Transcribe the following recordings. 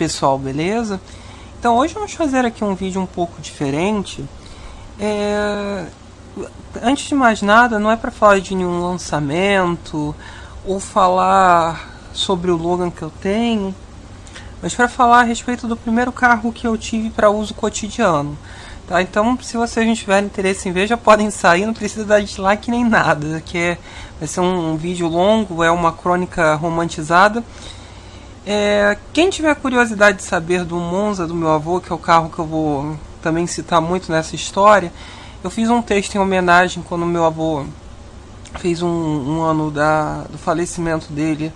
pessoal, beleza? Então hoje vamos fazer aqui um vídeo um pouco diferente. Antes de mais nada, não é para falar de nenhum lançamento ou falar sobre o Logan que eu tenho, mas para falar a respeito do primeiro carro que eu tive para uso cotidiano. Tá? Então, se vocês não tiverem interesse em ver, já podem sair, não precisa dar dislike nem nada, que vai ser um vídeo longo, é uma crônica romantizada. Quem tiver curiosidade de saber do Monza do meu avô, que é o carro que eu vou também citar muito nessa história, eu fiz um texto em homenagem quando meu avô fez um ano do falecimento dele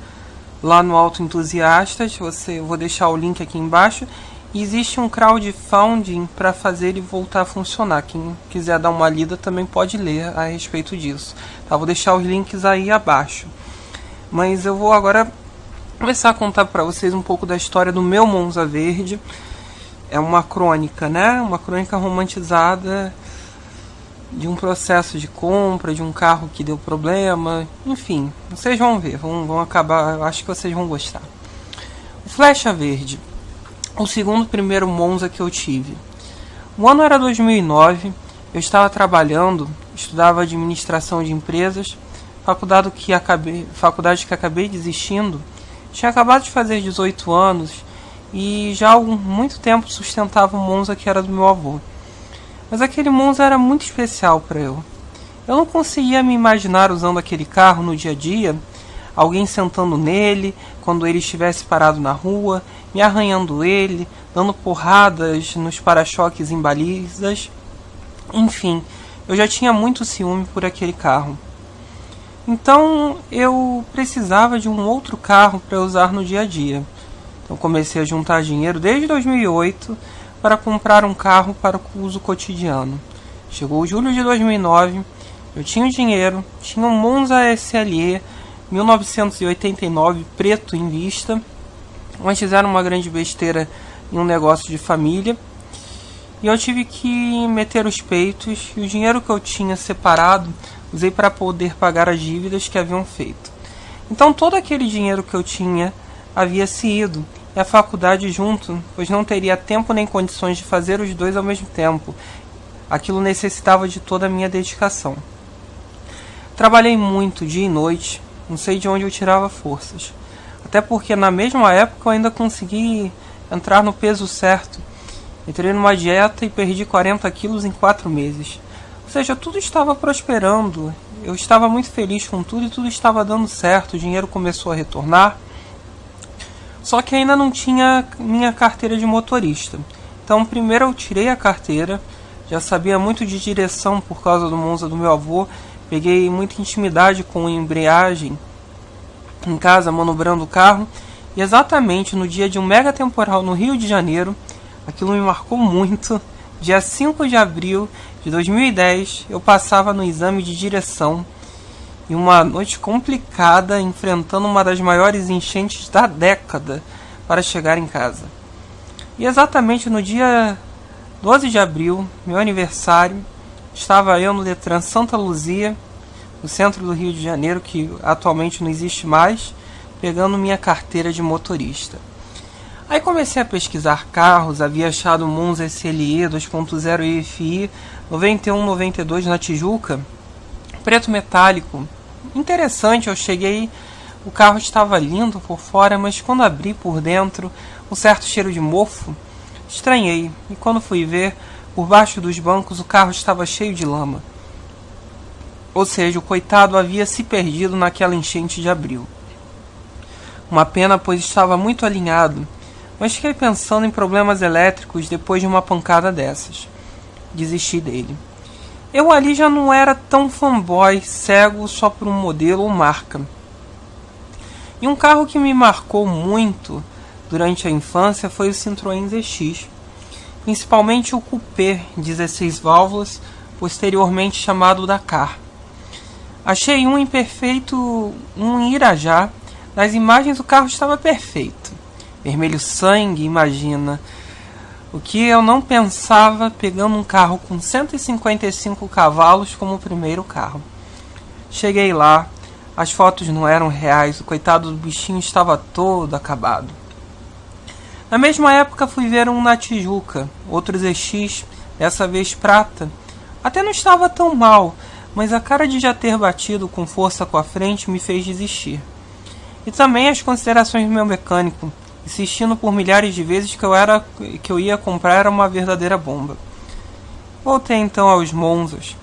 lá no Auto Entusiastas. Eu vou deixar o link aqui embaixo. E existe um crowdfunding para fazer ele voltar a funcionar. Quem quiser dar uma lida também pode ler a respeito disso. Tá, vou deixar os links aí abaixo. Mas eu vou agora começar a contar para vocês um pouco da história do meu Monza Verde. É uma crônica, né? Uma crônica romantizada de um processo de compra, de um carro que deu problema. Enfim, vocês vão ver, vão acabar, eu acho que vocês vão gostar. O Flecha Verde. O primeiro Monza que eu tive. O ano era 2009, eu estava trabalhando, estudava administração de empresas, faculdade que acabei desistindo. Tinha acabado de fazer 18 anos e já há muito tempo sustentava um Monza que era do meu avô. Mas aquele Monza era muito especial para eu. Eu não conseguia me imaginar usando aquele carro no dia a dia, alguém sentando nele quando ele estivesse parado na rua, me arranhando ele, dando porradas nos para-choques em balizas. Enfim, eu já tinha muito ciúme por aquele carro. Então eu precisava de um outro carro para usar no dia a dia. Então comecei a juntar dinheiro desde 2008 para comprar um carro para o uso cotidiano. Chegou julho de 2009, eu tinha o dinheiro, tinha um Monza SLE 1989 preto em vista, mas fizeram uma grande besteira em um negócio de família e eu tive que meter os peitos, e o dinheiro que eu tinha separado usei para poder pagar as dívidas que haviam feito. Então todo aquele dinheiro que eu tinha havia se ido, e a faculdade junto, pois não teria tempo nem condições de fazer os dois ao mesmo tempo. Aquilo necessitava de toda a minha dedicação. Trabalhei muito dia e noite, não sei de onde eu tirava forças. Até porque na mesma época eu ainda consegui entrar no peso certo. Entrei numa dieta e perdi 40 quilos em 4 meses. Ou seja, tudo estava prosperando. Eu estava muito feliz com tudo e tudo estava dando certo. O dinheiro começou a retornar. Só que ainda não tinha minha carteira de motorista. Então primeiro eu tirei a carteira. Já sabia muito de direção por causa do Monza do meu avô. Peguei muita intimidade com a embreagem em casa, manobrando o carro. E exatamente no dia de um mega temporal no Rio de Janeiro, aquilo me marcou muito. Dia 5 de abril de 2010, eu passava no exame de direção. E uma noite complicada, enfrentando uma das maiores enchentes da década para chegar em casa. E exatamente no dia 12 de abril, meu aniversário, estava eu no Detran Santa Luzia, no centro do Rio de Janeiro, que atualmente não existe mais, pegando minha carteira de motorista. Aí comecei a pesquisar carros, havia achado o Monza SLE 2.0 EFI 9192 na Tijuca, preto metálico. Interessante, eu cheguei, o carro estava lindo por fora, mas quando abri por dentro, um certo cheiro de mofo, estranhei. E quando fui ver, por baixo dos bancos o carro estava cheio de lama. Ou seja, o coitado havia se perdido naquela enchente de abril. Uma pena, pois estava muito alinhado, mas fiquei pensando em problemas elétricos depois de uma pancada dessas. Desisti dele. Eu ali já não era tão fanboy, cego só por um modelo ou marca. E um carro que me marcou muito durante a infância foi o Citroën ZX. Principalmente o Coupé 16 válvulas, posteriormente chamado Dakar. Achei um imperfeito, em Irajá. Nas imagens o carro estava perfeito. Vermelho sangue, imagina. O que eu não pensava pegando um carro com 155 cavalos como o primeiro carro. Cheguei lá, as fotos não eram reais, o coitado do bichinho estava todo acabado. Na mesma época fui ver um na Tijuca, outro ZX, dessa vez prata. Até não estava tão mal, mas a cara de já ter batido com força com a frente me fez desistir. E também as considerações do meu mecânico, insistindo por milhares de vezes que eu ia comprar uma verdadeira bomba. Voltei então aos Monzas.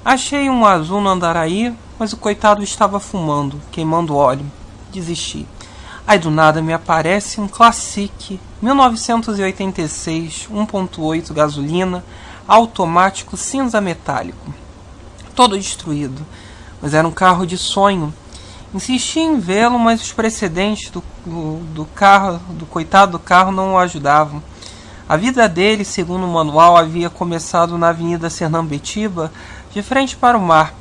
Achei um azul no Andaraí, mas o coitado estava fumando, queimando óleo. Desisti. Aí do nada me aparece um Classic 1986 1.8 gasolina, automático cinza metálico. Todo destruído, mas era um carro de sonho. Insisti em vê-lo, mas os precedentes do coitado do carro não o ajudavam. A vida dele, segundo o manual, havia começado na Avenida Sernambetiba, de frente para o mar,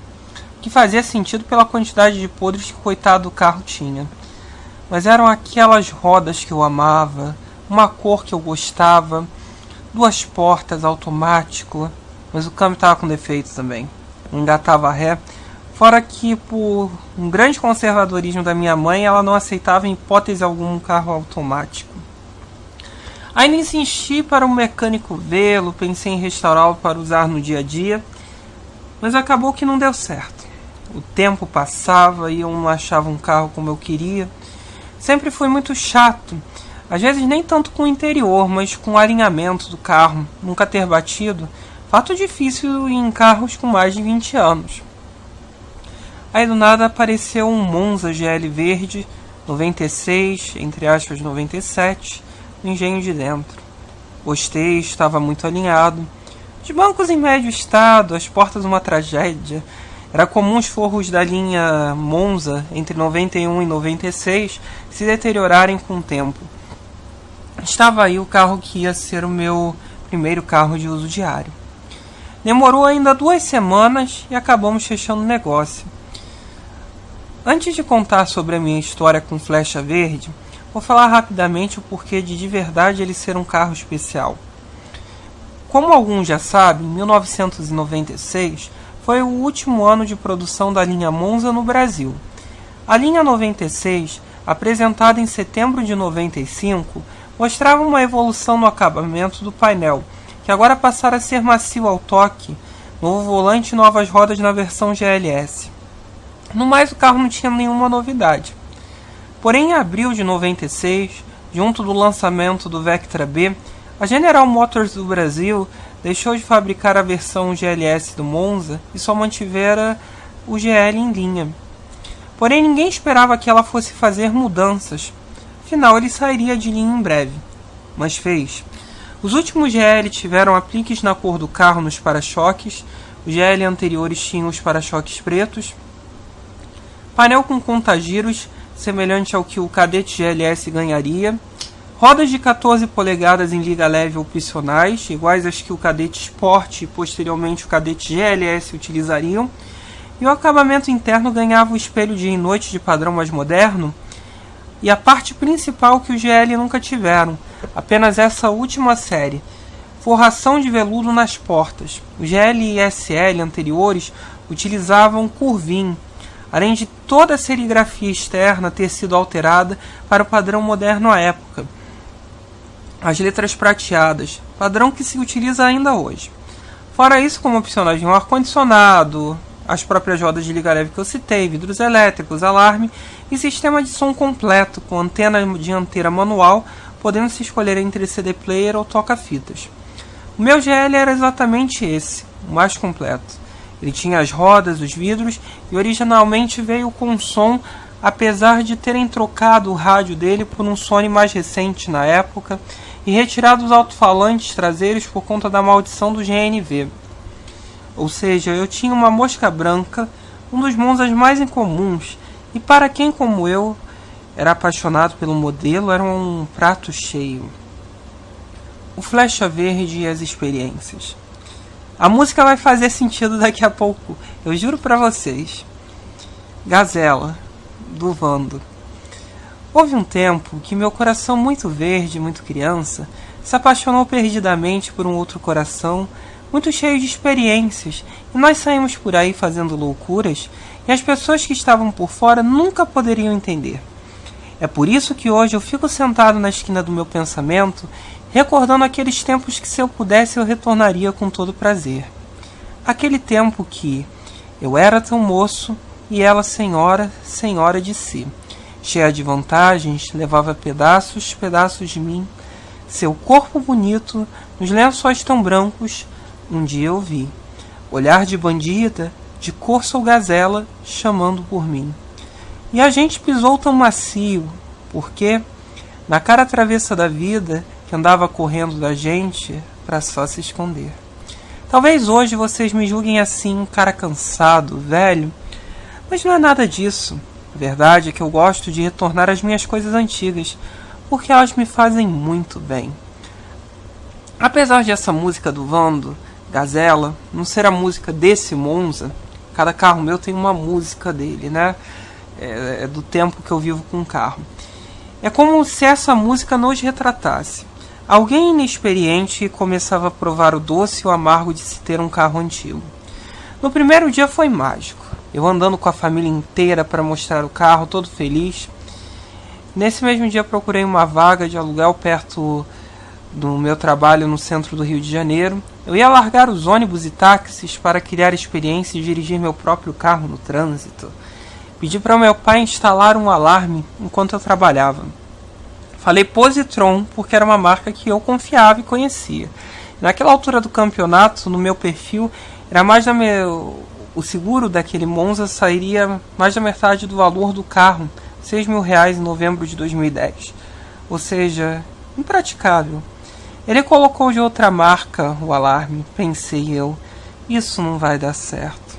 que fazia sentido pela quantidade de podres que o coitado do carro tinha. Mas eram aquelas rodas que eu amava, uma cor que eu gostava, 2 portas, automático, mas o câmbio estava com defeito também. Não engatava ré. Fora que, por um grande conservadorismo da minha mãe, ela não aceitava em hipótese alguma um carro automático. Ainda insisti para o mecânico vê-lo, pensei em restaurá-lo para usar no dia a dia, mas acabou que não deu certo. O tempo passava e eu não achava um carro como eu queria. Sempre fui muito chato, às vezes nem tanto com o interior, mas com o alinhamento do carro, nunca ter batido, fato difícil em carros com mais de 20 anos. Aí do nada apareceu um Monza GL verde, 96, entre aspas 97, no engenho de dentro. Gostei, estava muito alinhado. Os bancos em médio estado, as portas uma tragédia. Era comum os forros da linha Monza, entre 91 e 96, se deteriorarem com o tempo. Estava aí o carro que ia ser o meu primeiro carro de uso diário. Demorou ainda 2 semanas e acabamos fechando o negócio. Antes de contar sobre a minha história com Flecha Verde, vou falar rapidamente o porquê de verdade ele ser um carro especial. Como alguns já sabem, 1996 foi o último ano de produção da linha Monza no Brasil. A linha 96, apresentada em setembro de 95, mostrava uma evolução no acabamento do painel, que agora passara a ser macio ao toque, novo volante e novas rodas na versão GLS. No mais, o carro não tinha nenhuma novidade. Porém, em abril de 96, junto do lançamento do Vectra B, a General Motors do Brasil deixou de fabricar a versão GLS do Monza e só mantivera o GL em linha. Porém, ninguém esperava que ela fosse fazer mudanças. Afinal, ele sairia de linha em breve. Mas fez. Os últimos GL tiveram apliques na cor do carro nos para-choques. Os GL anteriores tinham os para-choques pretos. Painel com contagiros, semelhante ao que o Cadete GLS ganharia. Rodas de 14 polegadas em liga leve opcionais, iguais às que o Cadete Sport e posteriormente o Cadete GLS utilizariam. E o acabamento interno ganhava o espelho dia e noite de padrão mais moderno. E a parte principal que o GL nunca tiveram, apenas essa última série. Forração de veludo nas portas. Os GL e SL anteriores utilizavam curvin, além de toda a serigrafia externa ter sido alterada para o padrão moderno à época. As letras prateadas, padrão que se utiliza ainda hoje. Fora isso, como opcionais, um ar-condicionado, as próprias rodas de liga leve que eu citei, vidros elétricos, alarme e sistema de som completo, com antena dianteira manual, podendo se escolher entre CD player ou toca-fitas. O meu GL era exatamente esse, o mais completo. Ele tinha as rodas, os vidros e originalmente veio com som, apesar de terem trocado o rádio dele por um Sony mais recente na época e retirado os alto-falantes traseiros por conta da maldição do GNV. Ou seja, eu tinha uma mosca branca, um dos Monzas mais incomuns, e para quem como eu era apaixonado pelo modelo, era um prato cheio. O Flecha Verde e as experiências. A música vai fazer sentido daqui a pouco, eu juro pra vocês. Gazela, do Vando. Houve um tempo que meu coração muito verde, muito criança, se apaixonou perdidamente por um outro coração, muito cheio de experiências, e nós saímos por aí fazendo loucuras, e as pessoas que estavam por fora nunca poderiam entender. É por isso que hoje eu fico sentado na esquina do meu pensamento, recordando aqueles tempos que, se eu pudesse, eu retornaria com todo prazer. Aquele tempo que eu era tão moço e ela senhora de si. Cheia de vantagens, levava pedaços de mim. Seu corpo bonito, nos lençóis tão brancos, um dia eu vi. Olhar de bandida, de corça ou gazela, chamando por mim. E a gente pisou tão macio, porque, na cara travessa da vida, que andava correndo da gente, pra só se esconder. Talvez hoje vocês me julguem assim, um cara cansado, velho, mas não é nada disso. A verdade é que eu gosto de retornar às minhas coisas antigas, porque elas me fazem muito bem. Apesar de essa música do Vando, Gazela, não ser a música desse Monza, cada carro meu tem uma música dele, né? É do tempo que eu vivo com o carro. É como se essa música nos retratasse. Alguém inexperiente começava a provar o doce e o amargo de se ter um carro antigo. No primeiro dia foi mágico. Eu andando com a família inteira para mostrar o carro, todo feliz. Nesse mesmo dia procurei uma vaga de aluguel perto do meu trabalho no centro do Rio de Janeiro. Eu ia largar os ônibus e táxis para criar experiência e dirigir meu próprio carro no trânsito. Pedi para meu pai instalar um alarme enquanto eu trabalhava. Falei Positron porque era uma marca que eu confiava e conhecia. Naquela altura do campeonato, no meu perfil, era o seguro daquele Monza sairia mais da metade do valor do carro, R$6.000 em novembro de 2010. Ou seja, impraticável. Ele colocou de outra marca o alarme, pensei eu, isso não vai dar certo.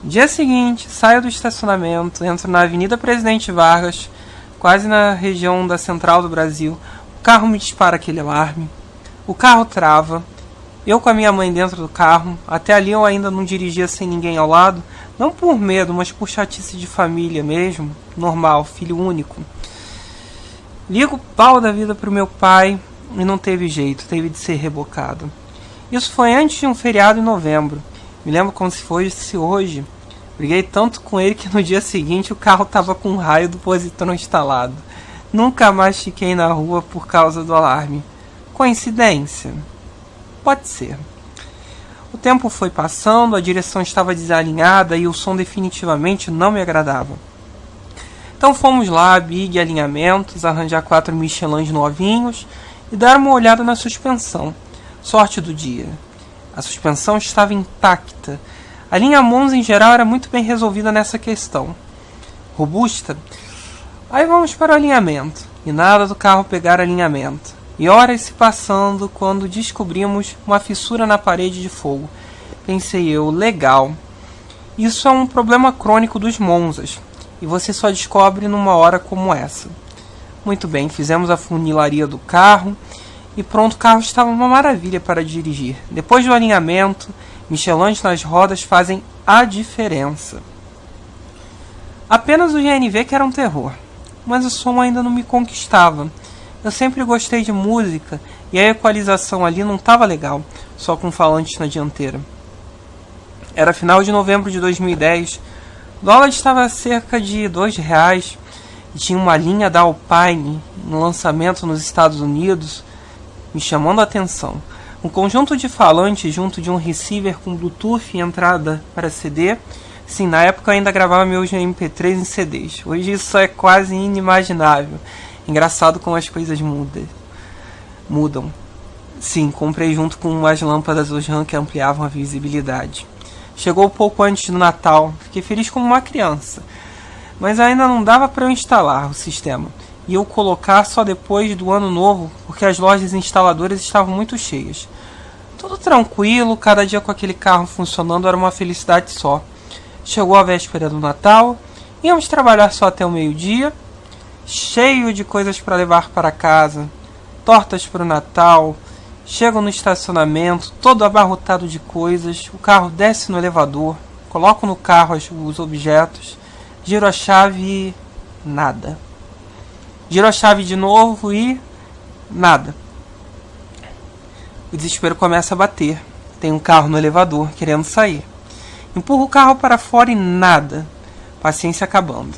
No dia seguinte, saio do estacionamento, entro na Avenida Presidente Vargas, quase na região da Central do Brasil. O carro me dispara aquele alarme, o carro trava, eu com a minha mãe dentro do carro. Até ali eu ainda não dirigia sem ninguém ao lado, não por medo, mas por chatice de família mesmo, normal, filho único. Ligo o pau da vida pro meu pai e não teve jeito, teve de ser rebocado. Isso foi antes de um feriado em novembro. Me lembro como se fosse hoje. Briguei tanto com ele que no dia seguinte o carro estava com um raio do Positron instalado. Nunca mais fiquei na rua por causa do alarme. Coincidência? Pode ser. O tempo foi passando, a direção estava desalinhada e o som definitivamente não me agradava. Então fomos lá, Big Alinhamentos, arranjar 4 Michelins novinhos e dar uma olhada na suspensão. Sorte do dia. A suspensão estava intacta. A linha Monza em geral era muito bem resolvida nessa questão. Robusta? Aí vamos para o alinhamento. E nada do carro pegar alinhamento. E horas se passando quando descobrimos uma fissura na parede de fogo. Pensei eu, legal. Isso é um problema crônico dos Monzas. E você só descobre numa hora como essa. Muito bem, fizemos a funilaria do carro. E pronto, o carro estava uma maravilha para dirigir. Depois do alinhamento, Michelins nas rodas fazem a diferença. Apenas o GNV que era um terror. Mas o som ainda não me conquistava. Eu sempre gostei de música e a equalização ali não estava legal, só com falantes na dianteira. Era final de novembro de 2010. O dólar estava a cerca de R$2 e tinha uma linha da Alpine no lançamento nos Estados Unidos, me chamando a atenção. Um conjunto de falantes junto de um receiver com Bluetooth e entrada para CD. Sim, na época eu ainda gravava meus MP3 em CDs. Hoje isso é quase inimaginável. Engraçado como as coisas mudam. Sim, comprei junto com umas lâmpadas Ojan que ampliavam a visibilidade. Chegou pouco antes do Natal. Fiquei feliz como uma criança. Mas ainda não dava para eu instalar o sistema. E eu colocar só depois do ano novo, porque as lojas instaladoras estavam muito cheias. Tudo tranquilo, cada dia com aquele carro funcionando era uma felicidade só. Chegou a véspera do Natal, íamos trabalhar só até o meio-dia, cheio de coisas para levar para casa, tortas para o Natal. Chego no estacionamento, todo abarrotado de coisas, o carro desce no elevador, coloco no carro os objetos, giro a chave e nada. Giro a chave de novo e nada. O desespero começa a bater. Tem um carro no elevador querendo sair. Empurro o carro para fora e nada. Paciência acabando.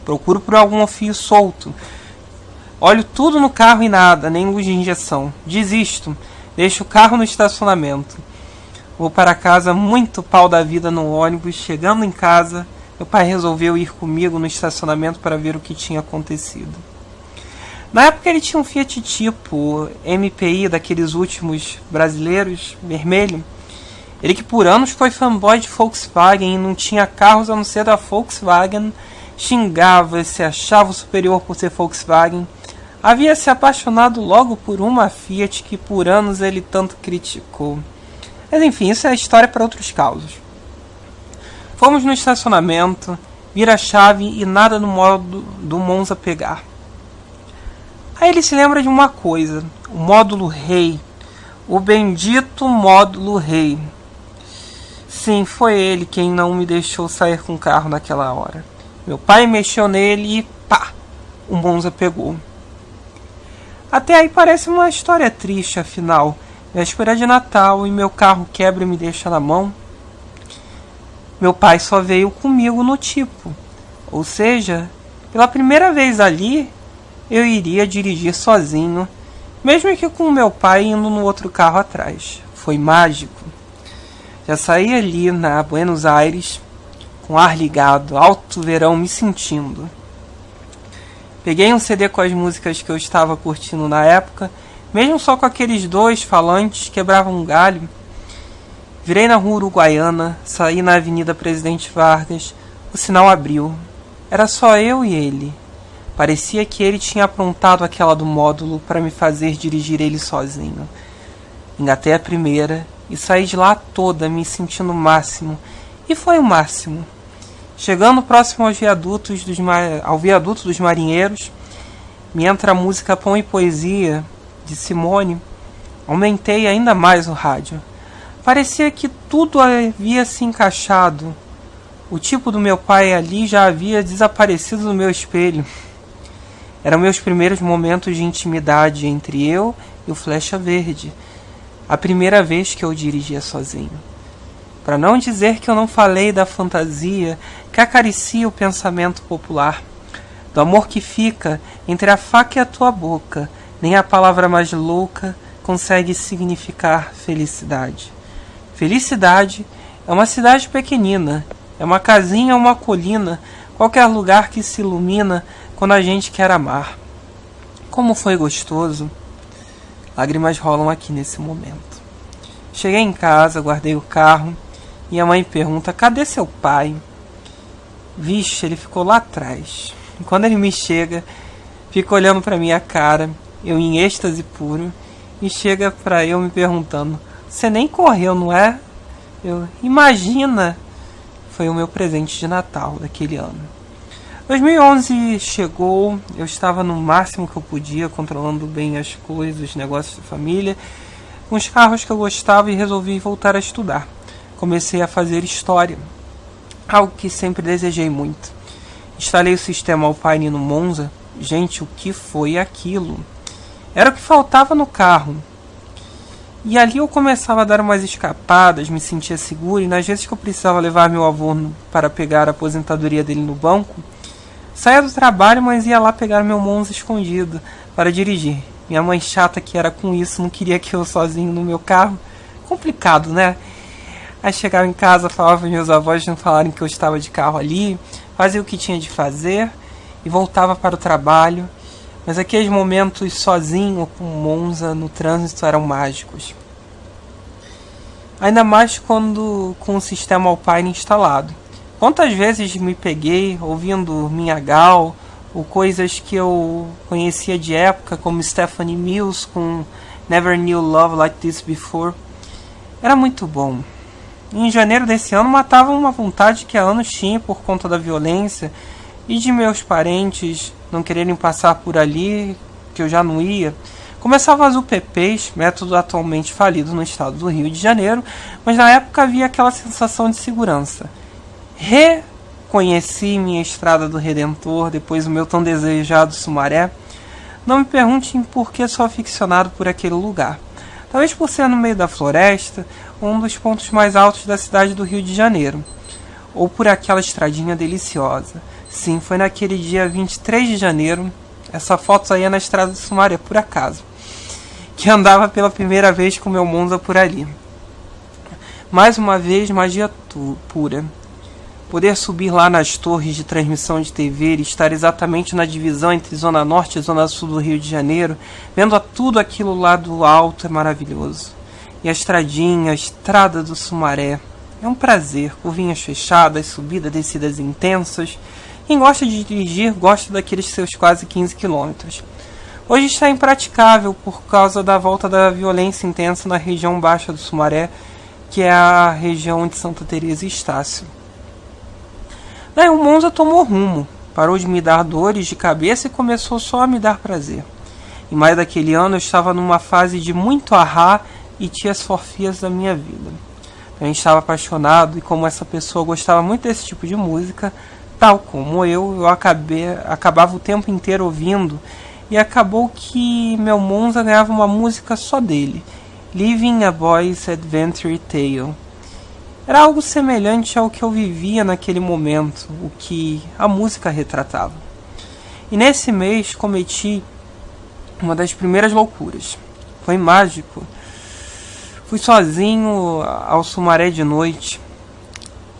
Procuro por algum fio solto. Olho tudo no carro e nada, nem luz de injeção. Desisto. Deixo o carro no estacionamento. Vou para casa muito pau da vida no ônibus. Chegando em casa, meu pai resolveu ir comigo no estacionamento para ver o que tinha acontecido. Na época ele tinha um Fiat Tipo MPI, daqueles últimos brasileiros, vermelho. Ele que por anos foi fanboy de Volkswagen e não tinha carros a não ser da Volkswagen. Xingava, se achava superior por ser Volkswagen. Havia se apaixonado logo por uma Fiat que por anos ele tanto criticou. Mas enfim, isso é história para outros causos. Fomos no estacionamento, vira a chave e nada no modo do Monza pegar. Aí ele se lembra de uma coisa, o módulo rei, o bendito módulo rei. Sim, foi ele quem não me deixou sair com o carro naquela hora. Meu pai mexeu nele e pá, o Monza pegou. Até aí parece uma história triste, afinal. Véspera de Natal e meu carro quebra e me deixa na mão. Meu pai só veio comigo no Tipo. Ou seja, pela primeira vez ali, eu iria dirigir sozinho, mesmo que com meu pai indo no outro carro atrás. Foi mágico. Já saí ali na Buenos Aires, com ar ligado, alto verão, me sentindo. Peguei um CD com as músicas que eu estava curtindo na época, mesmo só com aqueles 2 falantes, quebravam um galho. Virei na rua Uruguaiana, saí na Avenida Presidente Vargas, o sinal abriu. Era só eu e ele. Parecia que ele tinha aprontado aquela do módulo para me fazer dirigir ele sozinho. Engatei a primeira e saí de lá toda me sentindo o máximo. E foi o máximo. Chegando próximo ao viaduto dos Marinheiros, me entra a música Pão e Poesia, de Simone. Aumentei ainda mais o rádio. Parecia que tudo havia se encaixado. O tipo do meu pai ali já havia desaparecido do meu espelho. Eram meus primeiros momentos de intimidade entre eu e o Flecha Verde. A primeira vez que eu dirigia sozinho. Para não dizer que eu não falei da fantasia que acaricia o pensamento popular. Do amor que fica entre a faca e a tua boca. Nem a palavra mais louca consegue significar felicidade. Felicidade é uma cidade pequenina. É uma casinha ou uma colina. Qualquer lugar que se ilumina quando a gente quer amar. Como foi gostoso. Lágrimas rolam aqui nesse momento. Cheguei em casa, guardei o carro e a mãe pergunta: cadê seu pai? Vixe, ele ficou lá atrás. E quando ele me chega, fica olhando pra minha cara, eu em êxtase puro, e chega pra eu me perguntando: você nem correu, não é? Eu: imagina! Foi o meu presente de Natal daquele ano. 2011 chegou, eu estava no máximo que eu podia, controlando bem as coisas, os negócios da família, com os carros que eu gostava, e resolvi voltar a estudar. Comecei a fazer história, algo que sempre desejei muito. Instalei o sistema Alpine no Monza. Gente, o que foi aquilo? Era o que faltava no carro. E ali eu começava a dar umas escapadas, me sentia seguro, e nas vezes que eu precisava levar meu avô para pegar a aposentadoria dele no banco, saía do trabalho, mas ia lá pegar meu Monza escondido para dirigir. Minha mãe chata que era com isso, não queria que eu sozinho no meu carro. Complicado, né? Aí chegava em casa, falava para meus avós não falarem que eu estava de carro ali, fazia o que tinha de fazer e voltava para o trabalho. Mas aqueles momentos sozinho com o Monza no trânsito eram mágicos. Ainda mais quando com o sistema Alpine instalado. Quantas vezes me peguei ouvindo Minha Gal, ou coisas que eu conhecia de época, como Stephanie Mills com Never Knew Love Like This Before. Era muito bom. Em janeiro desse ano matava uma vontade que há anos tinha por conta da violência e de meus parentes não quererem passar por ali, que eu já não ia. Começava as UPPs, método atualmente falido no estado do Rio de Janeiro, mas na época havia aquela sensação de segurança. Reconheci minha Estrada do Redentor, depois o meu tão desejado Sumaré. Não me perguntem por que sou aficionado por aquele lugar. Talvez por ser no meio da floresta, um dos pontos mais altos da cidade do Rio de Janeiro. Ou por aquela estradinha deliciosa, Sim, foi naquele dia 23 de janeiro. Essa foto saía na estrada do Sumaré, por acaso. Que andava pela primeira vez com meu Monza por ali. Mais uma vez, magia pura. Poder subir lá nas torres de transmissão de TV e estar exatamente na divisão entre Zona Norte e Zona Sul do Rio de Janeiro, vendo tudo aquilo lá do alto, é maravilhoso. E a estradinha, a estrada do Sumaré. É um prazer, curvinhas fechadas, subidas, descidas intensas. Quem gosta de dirigir, gosta daqueles seus quase 15 quilômetros. Hoje está impraticável por causa da volta da violência intensa na região baixa do Sumaré, que é a região de Santa Teresa e Estácio. Daí o Monza tomou rumo, parou de me dar dores de cabeça e começou só a me dar prazer. Em maio daquele ano eu estava numa fase de muito ahá e Tias Forfias da minha vida. A gente estava apaixonado e como essa pessoa gostava muito desse tipo de música, tal como eu acabava o tempo inteiro ouvindo e acabou que meu Monza ganhava uma música só dele, Living a Boy's Adventure Tale. Era algo semelhante ao que eu vivia naquele momento, o que a música retratava. E nesse mês cometi uma das primeiras loucuras. Foi mágico. Fui sozinho ao Sumaré de noite,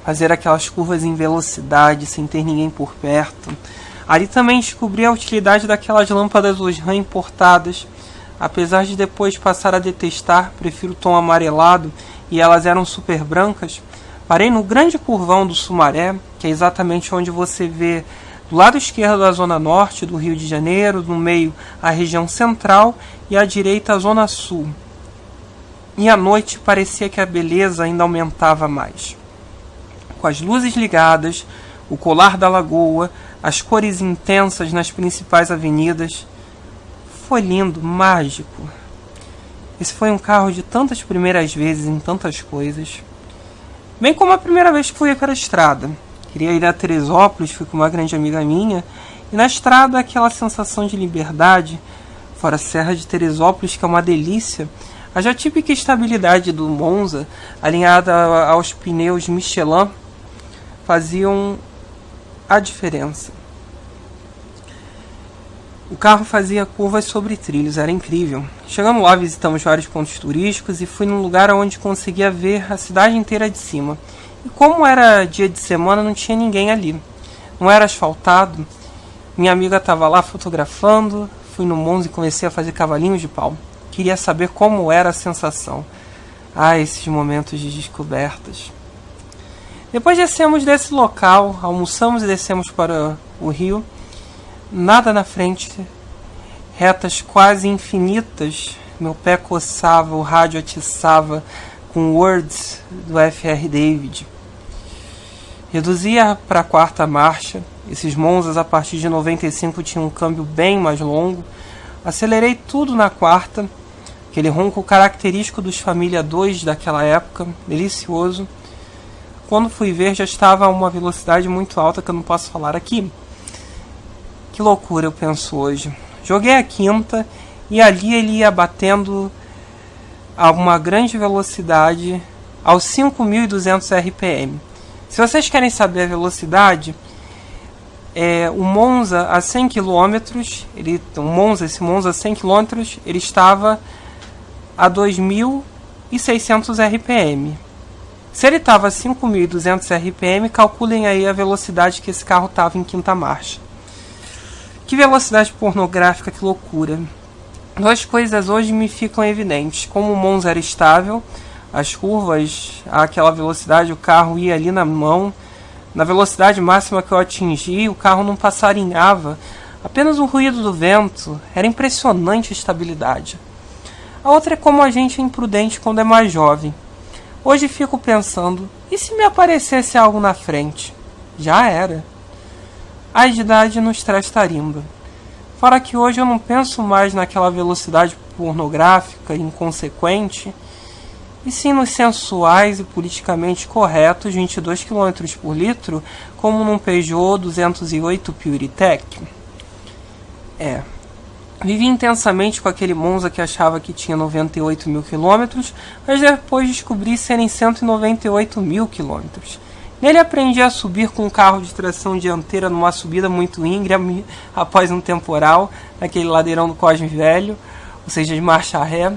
fazer aquelas curvas em velocidade, sem ter ninguém por perto. Ali também descobri a utilidade daquelas lâmpadas Osram importadas. Apesar de depois passar a detestar, prefiro o tom amarelado e elas eram super brancas. Parei no grande curvão do Sumaré, que é exatamente onde você vê do lado esquerdo da Zona Norte do Rio de Janeiro, no meio a região central e à direita a Zona Sul. E à noite parecia que a beleza ainda aumentava mais. Com as luzes ligadas, o colar da lagoa, as cores intensas nas principais avenidas. Foi lindo, mágico. Esse foi um carro de tantas primeiras vezes em tantas coisas. Bem como a primeira vez que fui para a estrada. Queria ir a Teresópolis, fui com uma grande amiga minha. E na estrada aquela sensação de liberdade, fora a Serra de Teresópolis, que é uma delícia. A já típica estabilidade do Monza, alinhada aos pneus Michelin, faziam a diferença. O carro fazia curvas sobre trilhos, era incrível. Chegando lá, visitamos vários pontos turísticos e fui num lugar onde conseguia ver a cidade inteira de cima. E como era dia de semana, não tinha ninguém ali. Não era asfaltado. Minha amiga estava lá fotografando. Fui no Monza e comecei a fazer cavalinhos de pau. Queria saber como era a sensação. Esses momentos de descobertas. Depois descemos desse local, almoçamos e descemos para o rio. Nada na frente, retas quase infinitas, meu pé coçava, o rádio atiçava com words do F.R. David. Reduzia para a quarta marcha, esses Monzas a partir de 95 tinham um câmbio bem mais longo. Acelerei tudo na quarta, aquele ronco característico dos Família 2 daquela época, delicioso. Quando fui ver já estava a uma velocidade muito alta que eu não posso falar aqui. Que loucura, eu penso hoje. Joguei a quinta e ali ele ia batendo a uma grande velocidade aos 5.200 RPM. Se vocês querem saber a velocidade, o Monza a 100 km, esse Monza a 100 km, ele estava a 2.600 RPM. Se ele estava a 5.200 RPM, calculem aí a velocidade que esse carro estava em quinta marcha. Que velocidade pornográfica, que loucura. Duas coisas hoje me ficam evidentes. Como o Monza era estável, as curvas, àquela velocidade, o carro ia ali na mão. Na velocidade máxima que eu atingi, o carro não passarinhava. Apenas o ruído do vento. Era impressionante a estabilidade. A outra é como a gente é imprudente quando é mais jovem. Hoje fico pensando, e se me aparecesse algo na frente? Já era. A idade nos traz tarimba. Fora que hoje eu não penso mais naquela velocidade pornográfica inconsequente, e sim nos sensuais e politicamente corretos 22 km por litro, como num Peugeot 208 PureTech. Vivi intensamente com aquele Monza que achava que tinha 98 mil quilômetros, mas depois descobri serem 198 mil quilômetros. Nele aprendi a subir com um carro de tração dianteira numa subida muito íngreme após um temporal, naquele ladeirão do Cosme Velho, ou seja, de marcha ré.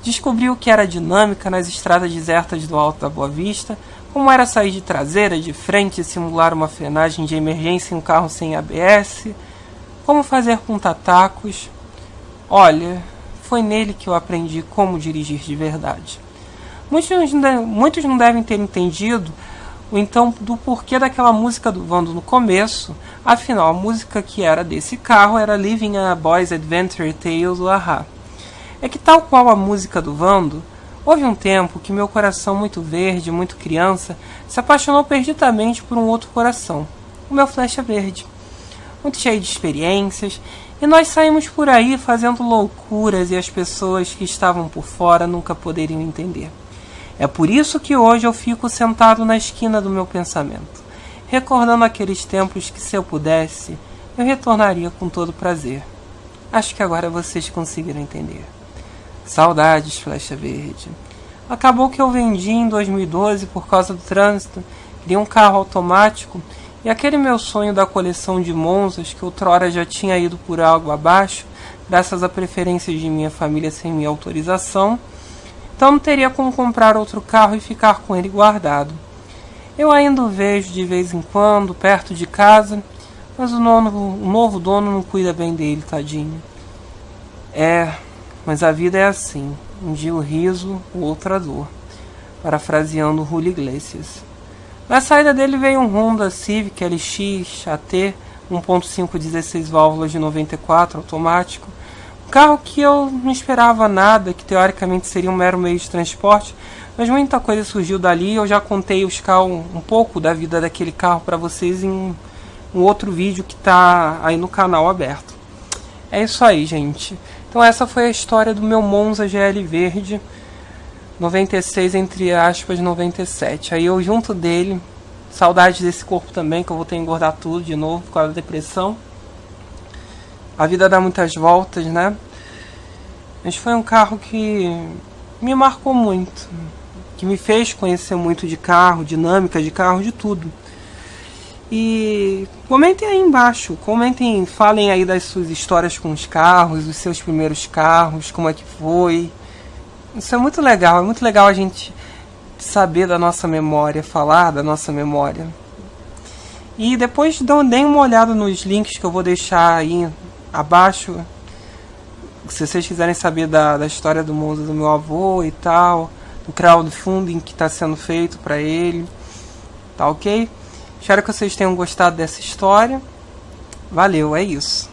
Descobri o que era dinâmica nas estradas desertas do Alto da Boa Vista, como era sair de traseira, de frente e simular uma frenagem de emergência em um carro sem ABS, como fazer ponta-tacos. Olha, foi nele que eu aprendi como dirigir de verdade. Muitos não devem ter entendido então do porquê daquela música do Vando no começo. Afinal, a música que era desse carro era Living a Boy's Adventure Tale do A-ha. É que, tal qual a música do Vando, houve um tempo que meu coração muito verde, muito criança, se apaixonou perdidamente por um outro coração, o meu Flecha Verde, muito cheio de experiências, e nós saímos por aí fazendo loucuras e as pessoas que estavam por fora nunca poderiam entender. É por isso que hoje eu fico sentado na esquina do meu pensamento, recordando aqueles tempos que, se eu pudesse, eu retornaria com todo prazer. Acho que agora vocês conseguiram entender. Saudades, Flecha Verde. Acabou que eu vendi em 2012 por causa do trânsito, queria um carro automático, e aquele meu sonho da coleção de Monzas, que outrora já tinha ido por água abaixo, graças a preferências de minha família sem minha autorização, então não teria como comprar outro carro e ficar com ele guardado. Eu ainda o vejo de vez em quando, perto de casa, mas o novo dono não cuida bem dele, tadinho. Mas a vida é assim, um dia o riso, o outro a dor, parafraseando Julio Iglesias. Na saída dele veio um Honda Civic LX AT 1.5 16 válvulas de 94 automático, carro que eu não esperava nada, que teoricamente seria um mero meio de transporte, mas muita coisa surgiu dali. Eu já contei um pouco da vida daquele carro para vocês em um outro vídeo que está aí no canal aberto. É isso aí, gente. Então essa foi a história do meu Monza GL Verde 96 entre aspas 97. Aí eu junto dele, saudade desse corpo também, que eu vou ter que engordar tudo de novo por causa da depressão. A vida dá muitas voltas, né? Mas foi um carro que me marcou muito, que me fez conhecer muito de carro, dinâmica de carro, de tudo. E comentem aí embaixo, falem aí das suas histórias com os carros, os seus primeiros carros, como é que foi. Isso é muito legal a gente saber da nossa memória, falar da nossa memória. E depois deem uma olhada nos links que eu vou deixar aí abaixo, se vocês quiserem saber da história do Monza do meu avô e tal, do crowdfunding que está sendo feito para ele, tá ok? Espero que vocês tenham gostado dessa história. Valeu, é isso.